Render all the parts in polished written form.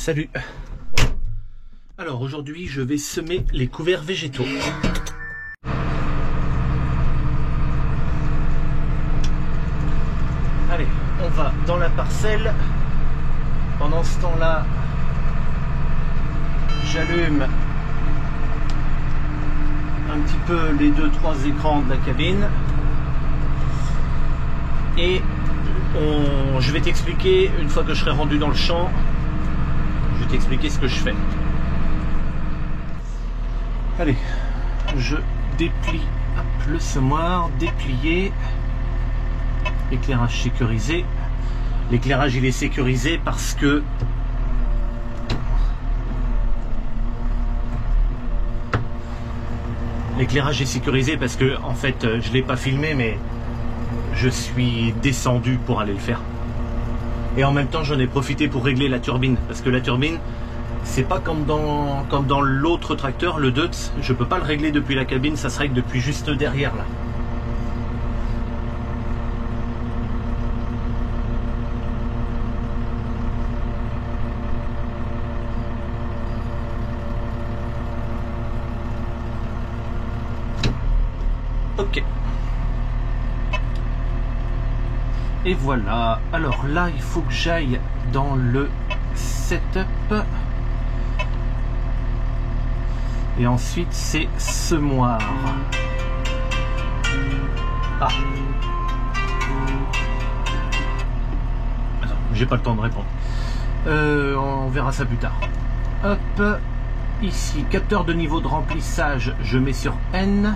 Salut. Alors aujourd'hui je vais semer les couverts végétaux. Allez, on va dans la parcelle. Pendant ce temps-là, j'allume un petit peu les 2-3 écrans de la cabine. Et je vais t'expliquer, une fois que je serai rendu dans le champ, je vais t'expliquer ce que je fais. Allez, je déplie le semoir, déplié, éclairage sécurisé. L'éclairage il est sécurisé parce que en fait je l'ai pas filmé, mais je suis descendu pour aller le faire. Et en même temps j'en ai profité pour régler la turbine, parce que la turbine c'est pas comme dans l'autre tracteur, le Deutz, je peux pas le régler depuis la cabine, ça se règle depuis juste derrière là. Ok. Et voilà. Alors là, il faut que j'aille dans le setup. Et ensuite, c'est semoir. Ah. Attends, j'ai pas le temps de répondre. On verra ça plus tard. Hop. Ici, capteur de niveau de remplissage, je mets sur N.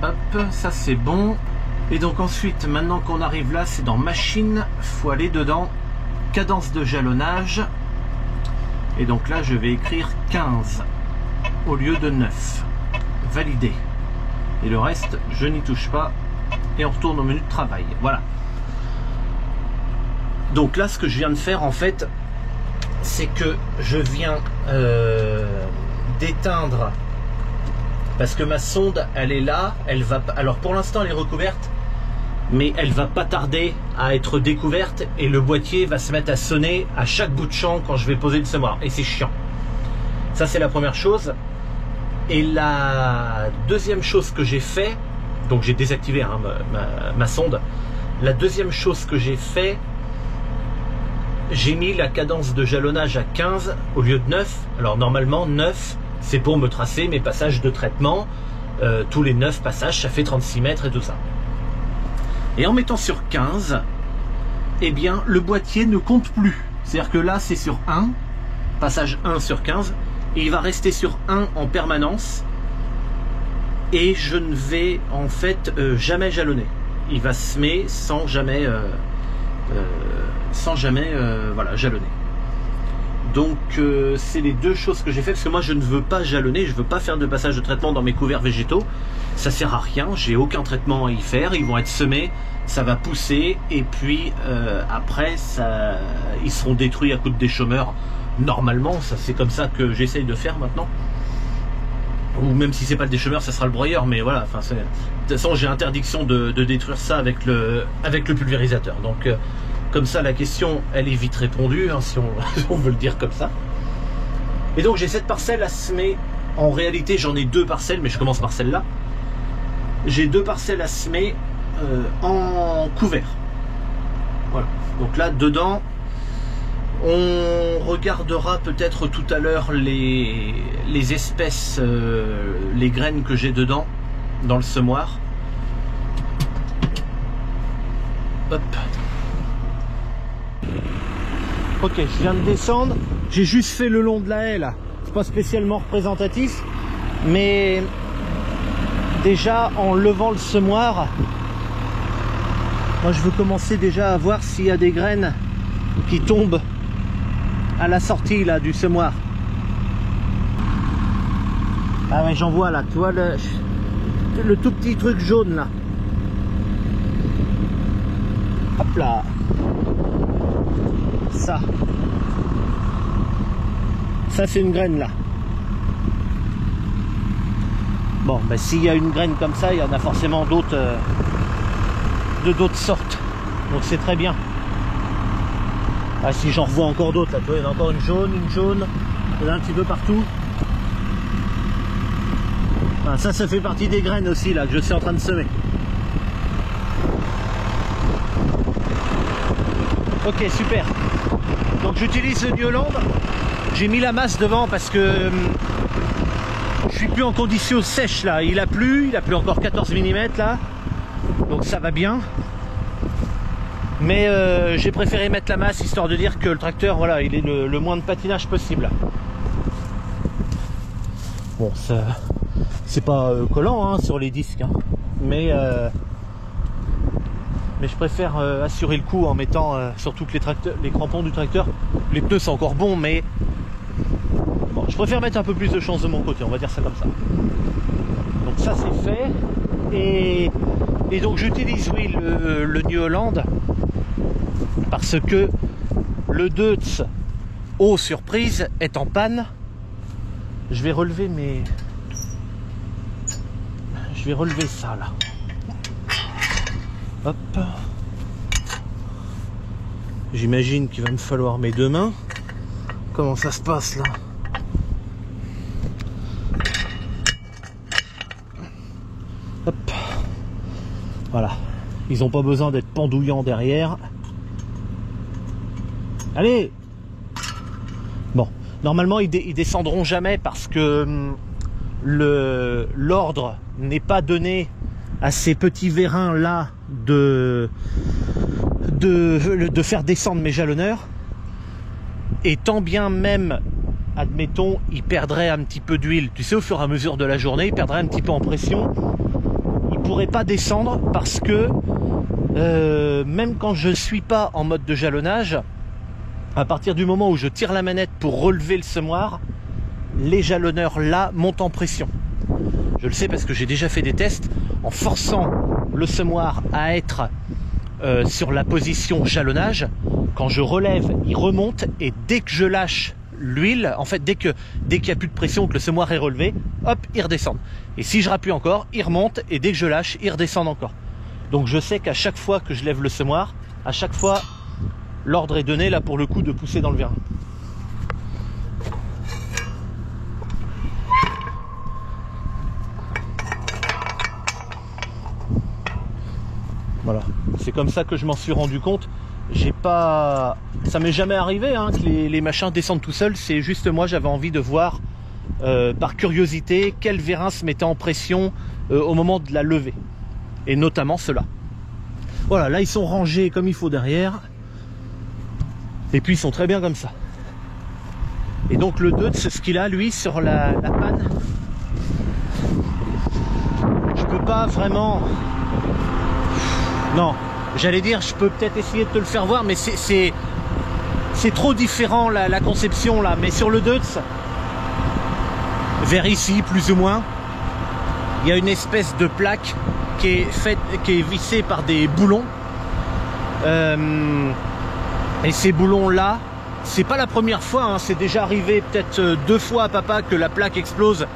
Hop, ça c'est bon. Et donc ensuite, maintenant qu'on arrive là, c'est dans machine, faut aller dedans, cadence de jalonnage. Et donc là, je vais écrire 15 au lieu de 9. Validé. Et le reste, je n'y touche pas. Et on retourne au menu de travail. Voilà. Donc là, ce que je viens de faire, en fait, c'est que je viens d'éteindre. Parce que ma sonde, elle est là, elle va. Alors pour l'instant, elle est recouverte, mais elle va pas tarder à être découverte et le boîtier va se mettre à sonner à chaque bout de champ quand je vais poser le semoir. Et c'est chiant. Ça, c'est la première chose. Et la deuxième chose que j'ai fait, donc j'ai désactivé hein, ma sonde. La deuxième chose que j'ai fait, j'ai mis la cadence de jalonnage à 15 au lieu de 9. Alors normalement, 9. C'est pour me tracer mes passages de traitement. Tous les 9 passages, ça fait 36 mètres et tout ça. Et en mettant sur 15, eh bien, le boîtier ne compte plus. C'est-à-dire que là, c'est sur 1, passage 1 sur 15, et il va rester sur 1 en permanence. Et je ne vais, en fait, jamais jalonner. Il va semer sans jamais, voilà, jalonner. Donc c'est les deux choses que j'ai fait, parce que moi je ne veux pas jalonner, je ne veux pas faire de passage de traitement dans mes couverts végétaux, ça sert à rien, j'ai aucun traitement à y faire, ils vont être semés, ça va pousser, et puis après ils seront détruits à coups de déchômeur, normalement, ça c'est comme ça que j'essaye de faire maintenant, ou même si c'est pas le déchômeur, ça sera le broyeur, mais voilà, enfin, de toute façon j'ai interdiction de détruire ça avec le pulvérisateur, donc comme ça, la question, elle est vite répondue, hein, si on veut le dire comme ça. Et donc, j'ai cette parcelle à semer. En réalité, j'en ai 2 parcelles, mais je commence par celle-là. J'ai 2 parcelles à semer en couvert. Voilà. Donc là, dedans, on regardera peut-être tout à l'heure les espèces, les graines que j'ai dedans, dans le semoir. Hop. Ok, je viens de descendre, j'ai juste fait le long de la haie là, c'est pas spécialement représentatif, mais déjà en levant le semoir, moi je veux commencer déjà à voir s'il y a des graines qui tombent à la sortie là du semoir. Ah ouais, j'en vois là, tu vois le tout petit truc jaune là. Hop là. Ça c'est une graine là. Bon, ben, s'il y a une graine comme ça, il y en a forcément d'autres de d'autres sortes. Donc c'est très bien. Ah si j'en revois encore d'autres là, tu vois, il y en a encore une jaune, il y en a un petit peu partout. Ah, ça fait partie des graines aussi là que je suis en train de semer. Ok, super. Donc j'utilise le New Holland. J'ai mis la masse devant parce que je suis plus en condition sèche là. Il a plu encore 14 mm là. Donc ça va bien. Mais j'ai préféré mettre la masse histoire de dire que le tracteur, voilà, il est le moins de patinage possible. Bon, ça, c'est pas collant hein, sur les disques, hein, mais je préfère assurer le coup en mettant surtout que les crampons du tracteur, les pneus sont encore bons, mais bon, je préfère mettre un peu plus de chance de mon côté, on va dire ça comme ça. Donc ça c'est fait, et donc j'utilise oui le New Holland parce que le Deutz, oh surprise, est en panne. Je vais relever ça là. Hop. J'imagine qu'il va me falloir mes deux mains. Comment ça se passe là? Hop. Voilà. Ils n'ont pas besoin d'être pendouillants derrière. Allez! Bon. Normalement, ils descendront jamais parce que l'ordre n'est pas donné à ces petits vérins là de faire descendre mes jalonneurs. Et tant bien même, admettons, ils perdraient un petit peu d'huile, tu sais, au fur et à mesure de la journée, ils perdraient un petit peu en pression. Ils pourraient pas descendre parce que même quand je suis pas en mode de jalonnage, à partir du moment où je tire la manette pour relever le semoir, les jalonneurs là montent en pression. Je le sais parce que j'ai déjà fait des tests en forçant le semoir à être sur la position jalonnage. Quand je relève, il remonte, et dès que je lâche l'huile, en fait dès qu'il n'y a plus de pression, que le semoir est relevé, hop, il redescend. Et si je rappuie encore, il remonte, et dès que je lâche, il redescend encore. Donc je sais qu'à chaque fois que je lève le semoir, à chaque fois l'ordre est donné là pour le coup de pousser dans le vérin. Voilà, c'est comme ça que je m'en suis rendu compte. Ça m'est jamais arrivé hein, que les machins descendent tout seuls. C'est juste moi, j'avais envie de voir par curiosité quel vérin se mettait en pression au moment de la levée, et notamment ceux-là. Voilà, là ils sont rangés comme il faut derrière. Et puis ils sont très bien comme ça. Et donc le Deutz, ce qu'il a lui sur la panne, je peux pas vraiment... Non, j'allais dire, je peux peut-être essayer de te le faire voir, mais c'est trop différent la conception là. Mais sur le Deutz, vers ici plus ou moins, il y a une espèce de plaque qui est vissée par des boulons. Et ces boulons là, c'est pas la première fois, hein, c'est déjà arrivé peut-être 2 fois à papa que la plaque explose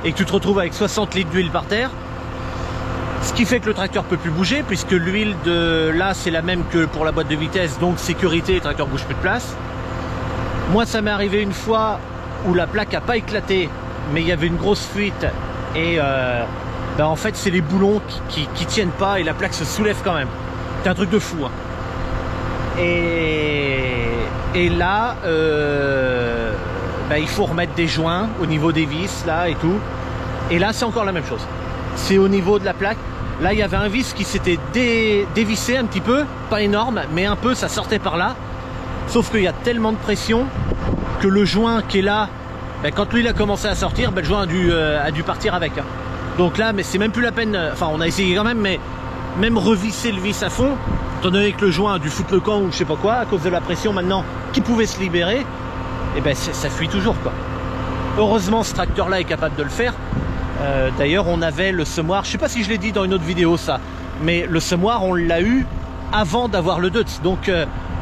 et que tu te retrouves avec 60 litres d'huile par terre. Ce qui fait que le tracteur peut plus bouger, puisque l'huile de là c'est la même que pour la boîte de vitesse, donc sécurité, le tracteur bouge plus de place. Moi ça m'est arrivé une fois où la plaque a pas éclaté, mais il y avait une grosse fuite, et en fait c'est les boulons qui tiennent pas, et la plaque se soulève quand même. C'est un truc de fou hein. Et là il faut remettre des joints au niveau des vis là et tout, et là c'est encore la même chose, c'est au niveau de la plaque. Là il y avait un vis qui s'était dévissé un petit peu, pas énorme mais un peu, ça sortait par là, sauf qu'il y a tellement de pression que le joint qui est là, quand lui il a commencé à sortir, le joint a dû partir avec hein. Donc là, mais c'est même plus la peine, enfin on a essayé quand même, mais même revisser le vis à fond, étant donné que le joint a dû foutre le camp ou je sais pas quoi, à cause de la pression maintenant qui pouvait se libérer, et ça fuit toujours quoi. Heureusement ce tracteur là est capable de le faire. D'ailleurs on avait le semoir, je sais pas si je l'ai dit dans une autre vidéo ça, mais le semoir on l'a eu avant d'avoir le Deutz. Donc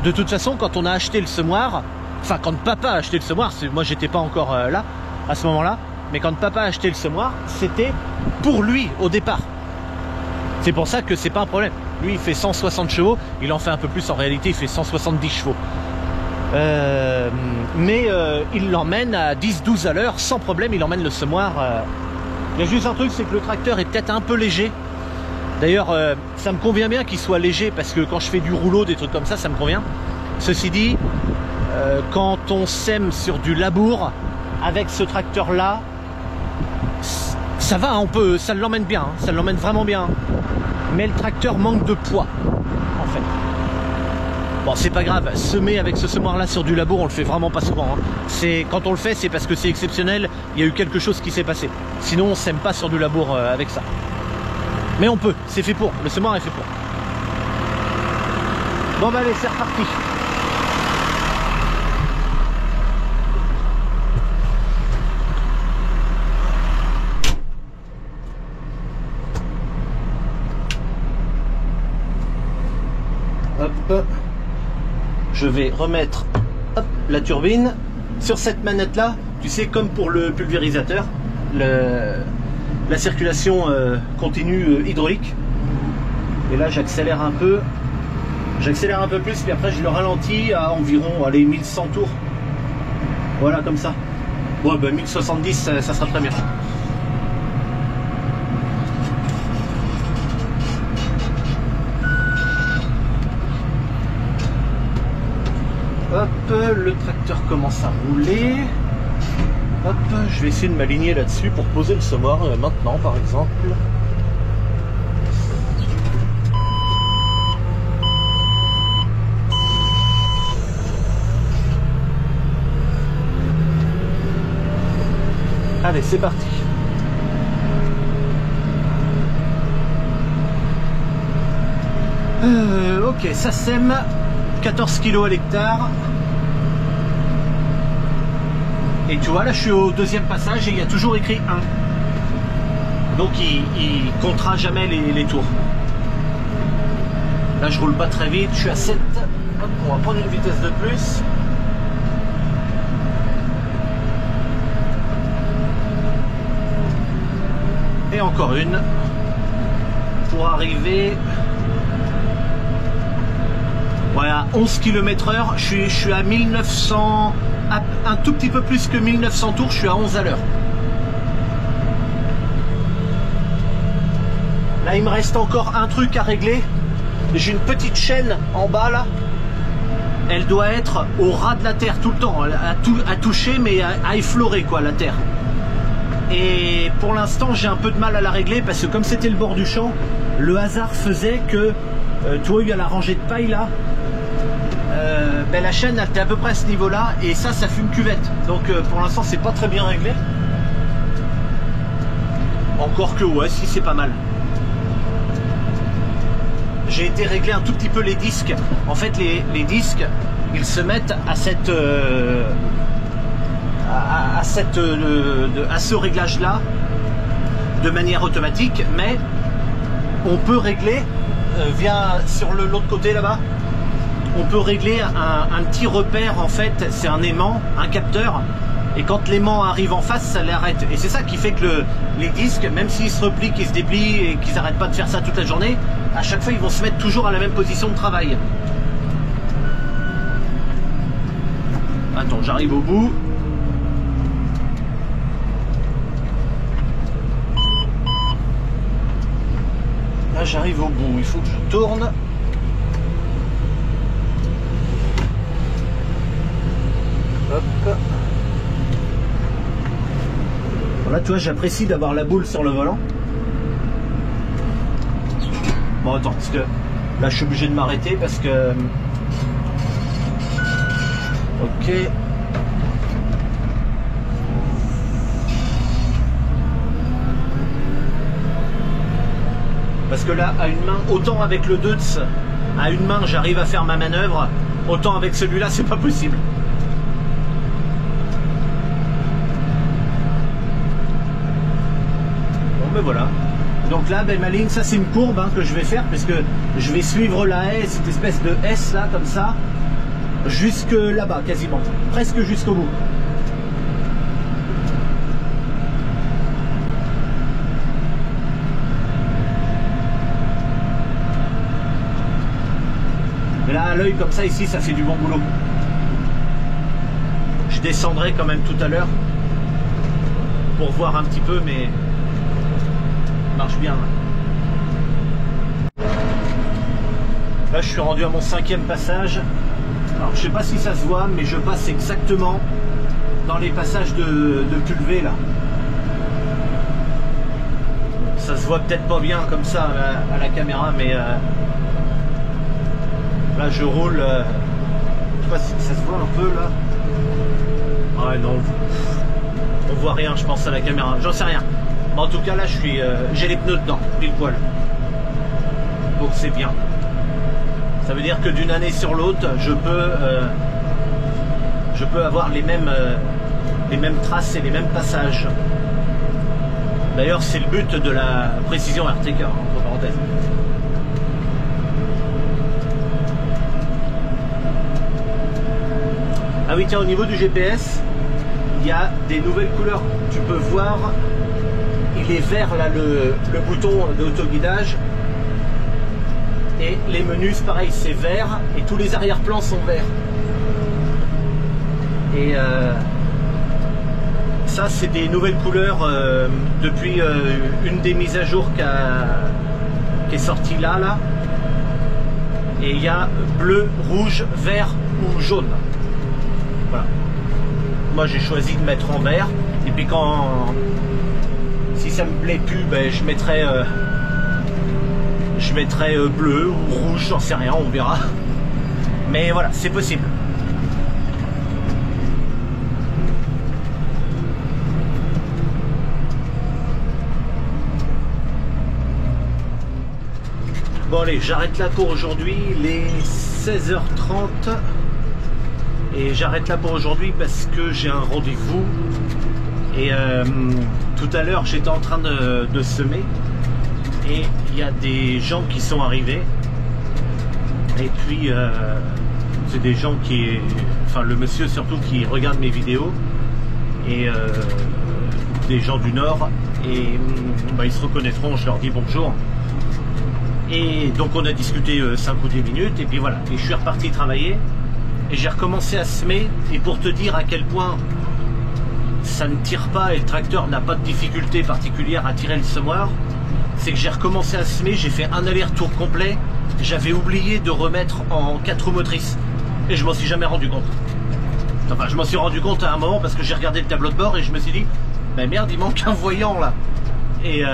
de toute façon quand on a acheté le semoir, enfin quand papa a acheté le semoir, moi j'étais pas encore là à ce moment là, mais quand papa a acheté le semoir, c'était pour lui au départ. C'est pour ça que c'est pas un problème. Lui il fait 160 chevaux, il en fait un peu plus en réalité, il fait 170 chevaux. Mais il l'emmène à 10-12 à l'heure sans problème, il emmène le semoir. Il y a juste un truc, c'est que le tracteur est peut-être un peu léger. D'ailleurs, ça me convient bien qu'il soit léger parce que quand je fais du rouleau, des trucs comme ça me convient. Ceci dit, quand on sème sur du labour, avec ce tracteur-là, ça va, ça l'emmène bien, hein, ça l'emmène vraiment bien. Mais le tracteur manque de poids, en fait. Bon, c'est pas grave, semer avec ce semoir-là sur du labour, on le fait vraiment pas souvent. Hein. Quand on le fait, c'est parce que c'est exceptionnel, il y a eu quelque chose qui s'est passé. Sinon, on sème pas sur du labour avec ça. Mais on peut, c'est fait pour, le semoir est fait pour. Bon bah allez, c'est reparti. Hop, je vais remettre la turbine sur cette manette là, tu sais, comme pour le pulvérisateur, la circulation continue hydraulique. Et là j'accélère un peu plus, puis après je le ralentis à environ, allez, 1100 tours, voilà, comme ça. Bon ben 1070 ça sera très bien. Hop, le tracteur commence à rouler. Hop, je vais essayer de m'aligner là-dessus pour poser le semoir maintenant, par exemple. Allez, c'est parti. Ok, ça sème. 14 kg à l'hectare. Et tu vois, là je suis au deuxième passage et il y a toujours écrit 1. Donc il comptera jamais les tours. Là je roule pas très vite, je suis à 7. Hop, on va prendre une vitesse de plus. Et encore une. Pour arriver... Voilà, 11 km/h, je suis à 1900, un tout petit peu plus que 1900 tours, je suis à 11 à l'heure. Là, il me reste encore un truc à régler. J'ai une petite chaîne en bas, là. Elle doit être au ras de la terre tout le temps, à toucher, mais à effleurer, quoi, la terre. Et pour l'instant, j'ai un peu de mal à la régler, parce que comme c'était le bord du champ, le hasard faisait que, tu vois, il y a la rangée de paille, là. Ben, la chaîne elle était à peu près à ce niveau là et ça fume cuvette, donc pour l'instant c'est pas très bien réglé, encore que ouais, si, c'est pas mal. J'ai été régler un tout petit peu les disques. En fait les disques ils se mettent à cette à ce réglage là de manière automatique, mais on peut régler via sur l'autre côté là-bas. On peut régler un petit repère, en fait, c'est un aimant, un capteur, et quand l'aimant arrive en face, ça l'arrête. Et c'est ça qui fait que les disques, même s'ils se replient, qu'ils se déplient et qu'ils n'arrêtent pas de faire ça toute la journée, à chaque fois ils vont se mettre toujours à la même position de travail. Attends, j'arrive au bout. Là j'arrive au bout, il faut que je tourne. Hop. Là, tu vois, j'apprécie d'avoir la boule sur le volant. Bon, attends, parce que là, je suis obligé de m'arrêter parce que... Ok. Parce que là, à une main, autant avec le Deutz, à une main, j'arrive à faire ma manœuvre, autant avec celui-là, c'est pas possible. Mais voilà, donc là ben, ma ligne, ça c'est une courbe hein, que je vais faire parce que je vais suivre la haie, cette espèce de S là comme ça jusque là-bas quasiment, presque jusqu'au bout. Mais là à l'œil comme ça ici ça fait du bon boulot. Je descendrai quand même tout à l'heure pour voir un petit peu, mais marche bien. Là, je suis rendu à mon 5e passage. Alors, je sais pas si ça se voit, mais je passe exactement dans les passages de Pulvé là. Ça se voit peut-être pas bien comme ça à la caméra, mais là je roule. Je sais pas si ça se voit un peu là. Ouais, non, on voit rien, je pense, à la caméra. J'en sais rien. Mais en tout cas, là, j'ai les pneus dedans, pile poil. Donc c'est bien. Ça veut dire que d'une année sur l'autre, je peux avoir les mêmes traces et les mêmes passages. D'ailleurs, c'est le but de la précision RTK, entre parenthèses. Ah oui, tiens, au niveau du GPS, il y a des nouvelles couleurs. Tu peux voir, il est vert là, le bouton d'autoguidage. Et les menus, pareil, c'est vert. Et tous les arrière-plans sont verts. Et ça, c'est des nouvelles couleurs depuis une des mises à jour qui est sortie là. Et il y a bleu, rouge, vert ou jaune. Voilà. Moi, j'ai choisi de mettre en vert. Et puis si ça me plaît plus, ben, je mettrai bleu ou rouge, j'en sais rien, on verra. Mais voilà, c'est possible. Bon allez, j'arrête là pour aujourd'hui, il est 16h30 et j'arrête là pour aujourd'hui parce que j'ai un rendez-vous et tout à l'heure j'étais en train de semer et il y a des gens qui sont arrivés et puis c'est des gens enfin le monsieur surtout qui regarde mes vidéos et des gens du Nord et bah, ils se reconnaîtront, je leur dis bonjour. Et donc on a discuté 5 ou 10 minutes et puis voilà, et je suis reparti travailler et j'ai recommencé à semer. Et pour te dire à quel point ça ne tire pas et le tracteur n'a pas de difficulté particulière à tirer le semoir, c'est que j'ai recommencé à semer, j'ai fait un aller-retour complet, j'avais oublié de remettre en 4 roues motrices et je m'en suis jamais rendu compte. Enfin je m'en suis rendu compte à un moment parce que j'ai regardé le tableau de bord et je me suis dit bah merde, il manque un voyant là. Et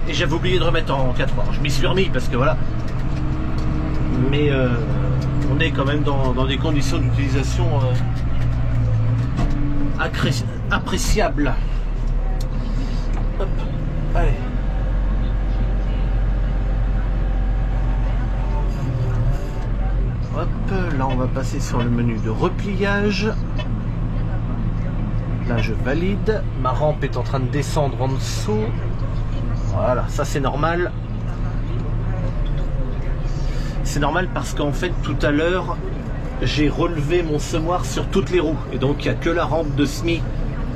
j'avais oublié de remettre en 4 heures. Je m'y suis remis parce que voilà. Mais on est quand même dans des conditions d'utilisation appréciables. Hop, allez. Hop, là on va passer sur le menu de repliage. Là je valide, ma rampe est en train de descendre en dessous. Voilà, ça c'est normal. C'est normal parce qu'en fait tout à l'heure j'ai relevé mon semoir sur toutes les roues. Et donc il n'y a que la rampe de semi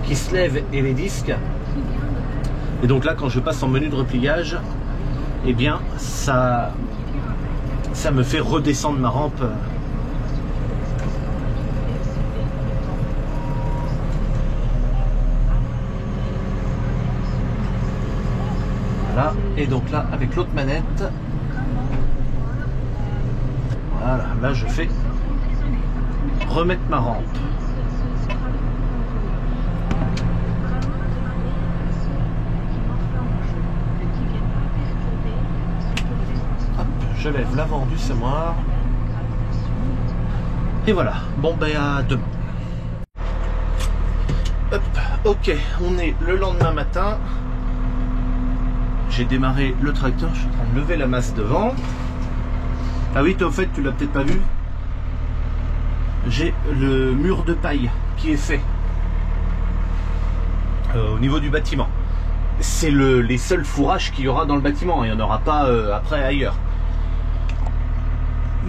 qui se lève et les disques. Et donc là quand je passe en menu de repliage, eh bien ça me fait redescendre ma rampe. Et donc là avec l'autre manette, voilà, là je fais remettre ma rampe. Hop, je lève l'avant du semoir et voilà. Bon ben à demain. Hop, ok, on est le lendemain matin. J'ai démarré le tracteur, je suis en train de lever la masse devant. Ah oui, toi, au fait, tu l'as peut-être pas vu. J'ai le mur de paille qui est fait au niveau du bâtiment. C'est les seuls fourrages qu'il y aura dans le bâtiment. Il n'y en aura pas après ailleurs.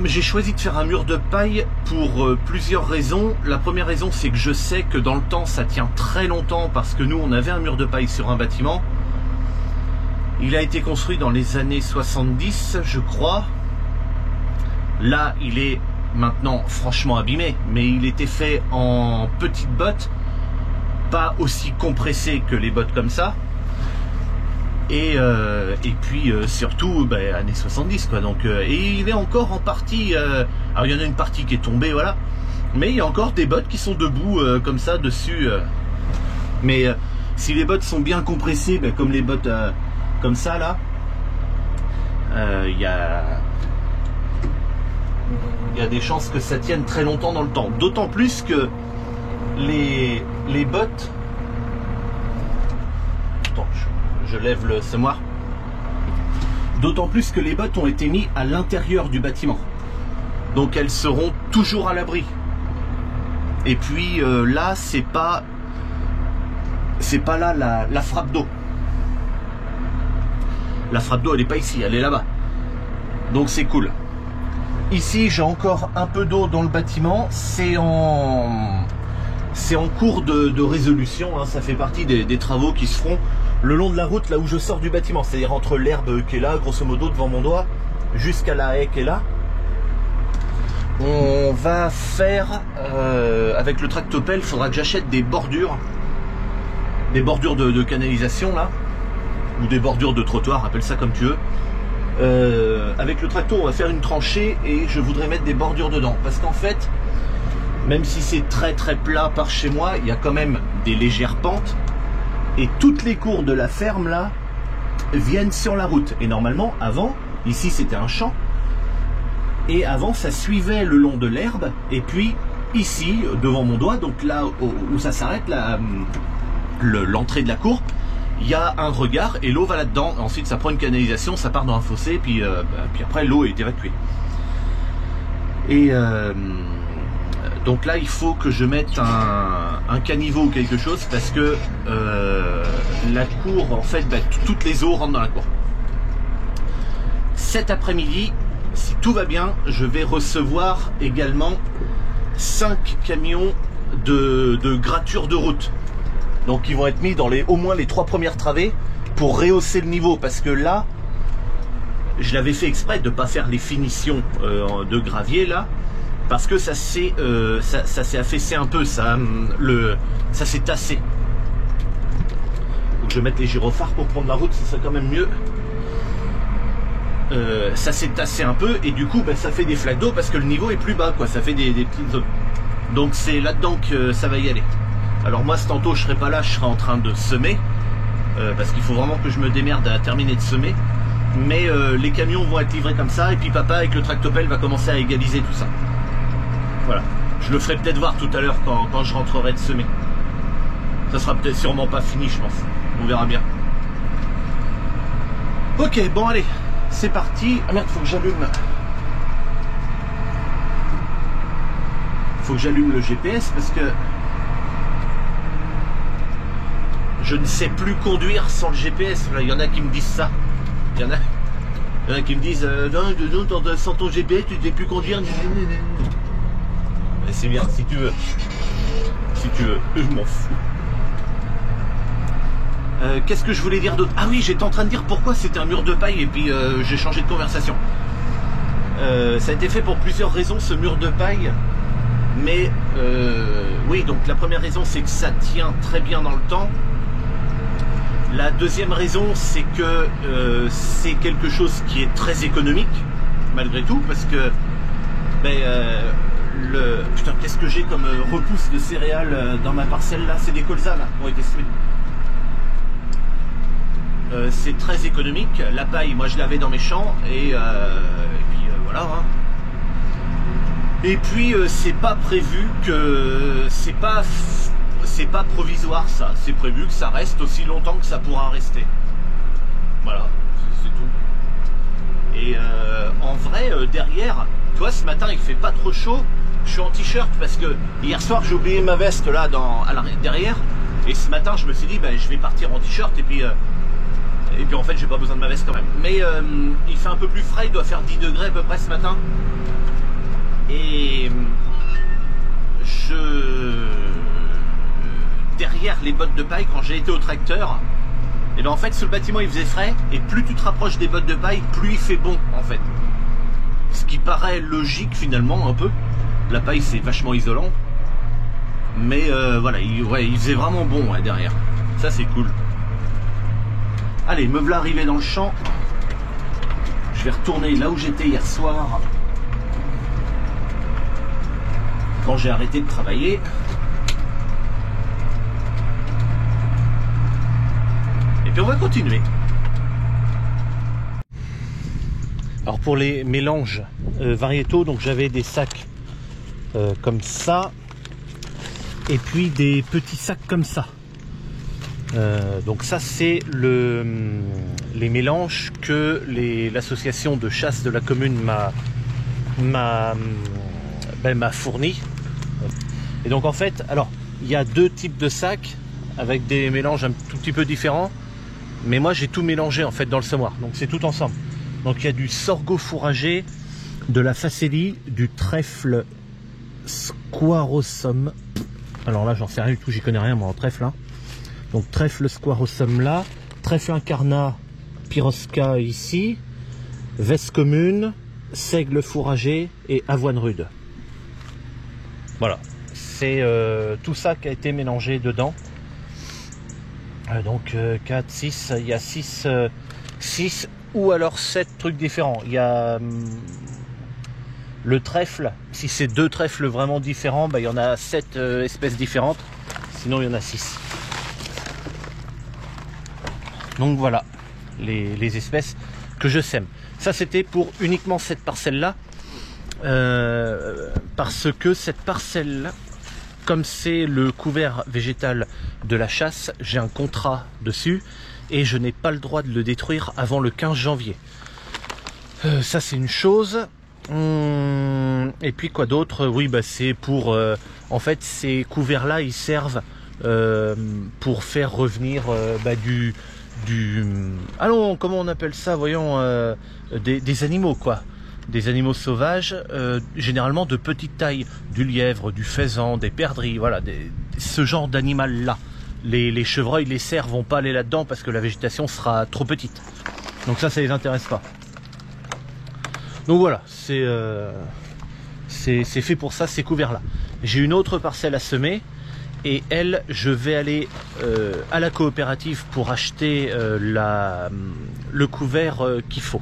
J'ai choisi de faire un mur de paille pour plusieurs raisons. La première raison, c'est que je sais que dans le temps, ça tient très longtemps parce que nous, on avait un mur de paille sur un bâtiment. Il a été construit dans les années 70, je crois. Là, il est maintenant franchement abîmé, mais il était fait en petites bottes, pas aussi compressées que les bottes comme ça. Et puis surtout années 70 quoi, donc et il est encore en partie alors il y en a une partie qui est tombée, voilà, mais il y a encore des bottes qui sont debout comme ça dessus, mais si les bottes sont bien compressées, comme les bottes comme ça là, il y a des chances que ça tienne très longtemps dans le temps, d'autant plus que les bottes, attends, je lève le semoir, d'autant plus que les bottes ont été mises à l'intérieur du bâtiment, donc elles seront toujours à l'abri. Et puis là c'est pas là la frappe d'eau. La frappe d'eau elle est pas ici, elle est là-bas, donc c'est cool. Ici j'ai encore un peu d'eau dans le bâtiment, c'est en cours de résolution, hein. Ça fait partie des travaux qui se feront le long de la route là où je sors du bâtiment, c'est-à-dire entre l'herbe qui est là, grosso modo devant mon doigt, jusqu'à la haie qui est là. On va faire avec le tractopelle, il faudra que j'achète des bordures de canalisation là, ou des bordures de trottoir, appelle ça comme tu veux. Avec le tracto on va faire une tranchée et je voudrais mettre des bordures dedans, parce qu'en fait même si c'est très très plat par chez moi, il y a quand même des légères pentes et toutes les cours de la ferme là viennent sur la route. Et normalement avant, ici c'était un champ, et avant ça suivait le long de l'herbe, et puis ici devant mon doigt, donc là où ça s'arrête, l'entrée de la cour, il y a un regard et l'eau va là-dedans. Ensuite ça prend une canalisation, ça part dans un fossé, puis après l'eau est évacuée. Et donc là il faut que je mette un caniveau ou quelque chose, parce que la cour en fait, toutes les eaux rentrent dans la cour. Cet après-midi, si tout va bien, je vais recevoir également 5 camions de gratture de route. Donc ils vont être mis dans au moins les 3 premières travées pour rehausser le niveau, parce que là je l'avais fait exprès de ne pas faire les finitions de gravier là, parce que ça s'est affaissé un peu, ça s'est tassé. Donc je vais mettre les gyrophares pour prendre la route, c'est quand même mieux. Ça s'est tassé un peu et du coup ça fait des flaques d'eau parce que le niveau est plus bas quoi, ça fait des petites zones. Donc c'est là-dedans que ça va y aller. Alors moi tantôt je serai pas là, je serai en train de semer, parce qu'il faut vraiment que je me démerde à terminer de semer, mais les camions vont être livrés comme ça, et puis papa avec le tractopelle va commencer à égaliser tout ça. Voilà, je le ferai peut-être voir tout à l'heure quand je rentrerai de semer. Ça sera peut-être sûrement pas fini, je pense, on verra bien. Ok, bon allez, c'est parti. Ah merde, faut que j'allume le GPS, parce que je ne sais plus conduire sans le GPS. Il y en a qui me disent ça. Il y en a qui me disent non, sans ton GPS tu ne sais plus conduire. Mais c'est bien, si tu veux. Si tu veux, je m'en fous. Qu'est-ce que je voulais dire d'autre? Ah oui, j'étais en train de dire pourquoi c'était un mur de paille, et puis j'ai changé de conversation. Ça a été fait pour plusieurs raisons, ce mur de paille. Mais oui, donc la première raison c'est que ça tient très bien dans le temps. La deuxième raison c'est que c'est quelque chose qui est très économique malgré tout, parce que putain, qu'est-ce que j'ai comme repousse de céréales dans ma parcelle là, c'est des colzas là qui ont été semés. C'est très économique. La paille, moi je l'avais dans mes champs, et puis voilà hein. Et puis c'est pas prévu que c'est pas provisoire, ça, c'est prévu que ça reste aussi longtemps que ça pourra rester. Voilà, c'est tout. Et en vrai derrière, tu vois, ce matin il fait pas trop chaud, je suis en t-shirt parce que hier soir j'ai oublié ma veste là derrière, et ce matin je me suis dit je vais partir en t-shirt, et puis en fait j'ai pas besoin de ma veste quand même. Mais il fait un peu plus frais, il doit faire 10 degrés à peu près ce matin. Et derrière les bottes de paille, quand j'ai été au tracteur, et en fait sous le bâtiment il faisait frais, et plus tu te rapproches des bottes de paille, plus il fait bon en fait. Ce qui paraît logique finalement un peu. La paille c'est vachement isolant. Mais voilà, il faisait vraiment bon derrière. Ça c'est cool. Allez, me voilà arrivé dans le champ. Je vais retourner là où j'étais hier soir. Quand j'ai arrêté de travailler. Et puis on va continuer. Alors pour les mélanges variétaux, donc j'avais des sacs comme ça. Et puis des petits sacs comme ça. Donc ça c'est les mélanges que l'association de chasse de la commune m'a fourni. Et donc en fait, alors il y a deux types de sacs avec des mélanges un tout petit peu différents, mais moi j'ai tout mélangé en fait dans le semoir, donc c'est tout ensemble. Donc il y a du sorgho fourragé, de la facélie, du trèfle squarosum. Alors là j'en sais rien du tout, j'y connais rien moi en trèfle hein. Donc trèfle squarosum là, trèfle incarnat pyrosca ici, veste commune, seigle fourragé et avoine rude. Voilà, c'est tout ça qui a été mélangé dedans. Donc 4, 6, il y a 6 ou alors 7 trucs différents. Il y a le trèfle, si c'est deux trèfles vraiment différents, il y en a 7 espèces différentes, sinon il y en a 6. Donc voilà, les espèces que je sème. Ça c'était pour uniquement cette parcelle-là, parce que cette parcelle-là, comme c'est le couvert végétal de la chasse, j'ai un contrat dessus et je n'ai pas le droit de le détruire avant le 15 janvier. Ça c'est une chose. Et puis quoi d'autre? Oui, c'est pour... en fait, ces couverts-là, ils servent pour faire revenir allons, comment on appelle ça? Voyons, des animaux, quoi. Des animaux sauvages, généralement de petite taille, du lièvre, du faisan, des perdrix, voilà, ce genre d'animal-là. Les chevreuils, les cerfs vont pas aller là-dedans parce que la végétation sera trop petite. Donc ça les intéresse pas. Donc voilà, c'est fait pour ça, ces couverts-là. J'ai une autre parcelle à semer et elle, je vais aller à la coopérative pour acheter le couvert qu'il faut.